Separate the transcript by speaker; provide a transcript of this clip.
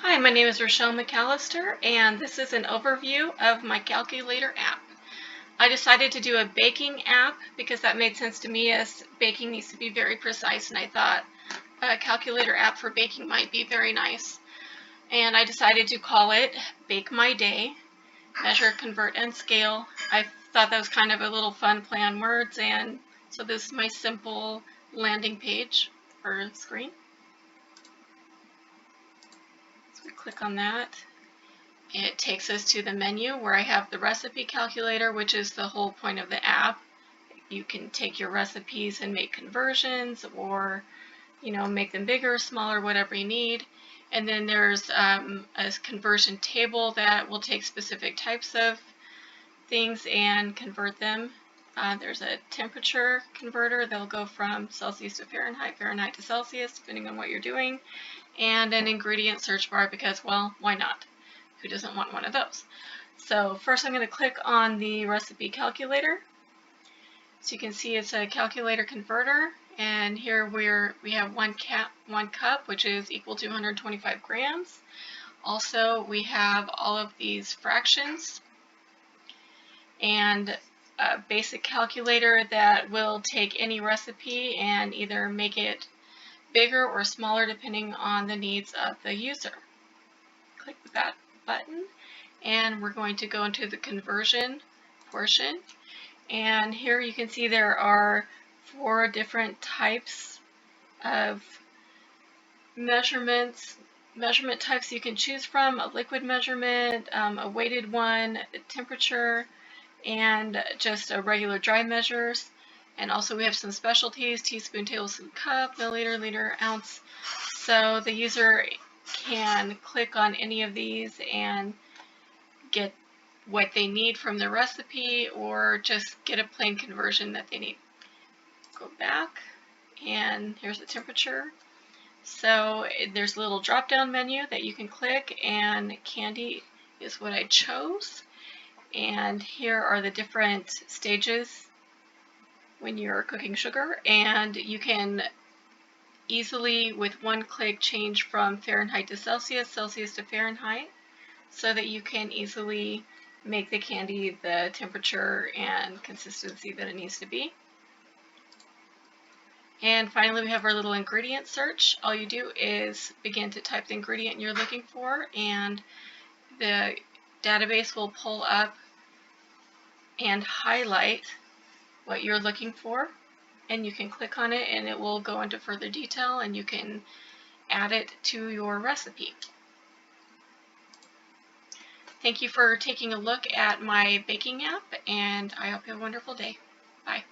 Speaker 1: Hi, my name is Rochelle McAllister, and this is an overview of my calculator app. I decided to do a baking app because that made sense to me, as baking needs to be very precise, and I thought a calculator app for baking might be very nice. And I decided to call it Bake My Day, Measure, Convert, and Scale. I thought that was kind of a little fun play on words, and so this is my simple landing page or screen. So we click on that. It takes us to the menu where I have the recipe calculator, which is the whole point of the app. You can take your recipes and make conversions, or make them bigger, smaller, whatever you need. And then there's a conversion table that will take specific types of things and convert them. There's a temperature converter that'll go from Celsius to Fahrenheit, Fahrenheit to Celsius, depending on what you're doing. And an ingredient search bar because, well, why not? Who doesn't want one of those? So first I'm going to click on the recipe calculator. So you can see it's a calculator converter, and here we have one cup, which is equal to 125 grams. Also, we have all of these fractions and a basic calculator that will take any recipe and either make it bigger or smaller depending on the needs of the user. Click that button, and we're going to go into the conversion portion. And here you can see there are 4 different types of measurement types you can choose from: a liquid measurement, a weighted one, a temperature, and just a regular dry measures. And also we have some specialties: teaspoon, tablespoon, cup, milliliter, liter, ounce. So the user can click on any of these and get what they need from the recipe, or just get a plain conversion that they need. Go back, and here's the temperature. So there's a little drop down menu that you can click, and candy is what I chose. And here are the different stages when you're cooking sugar, and you can easily with one click change from Fahrenheit to Celsius, Celsius to Fahrenheit, so that you can easily make the candy the temperature and consistency that it needs to be. And finally, we have our little ingredient search. All you do is begin to type the ingredient you're looking for, and the database will pull up and highlight what you're looking for, and you can click on it and it will go into further detail, and you can add it to your recipe. Thank you for taking a look at my baking app, and I hope you have a wonderful day. Bye.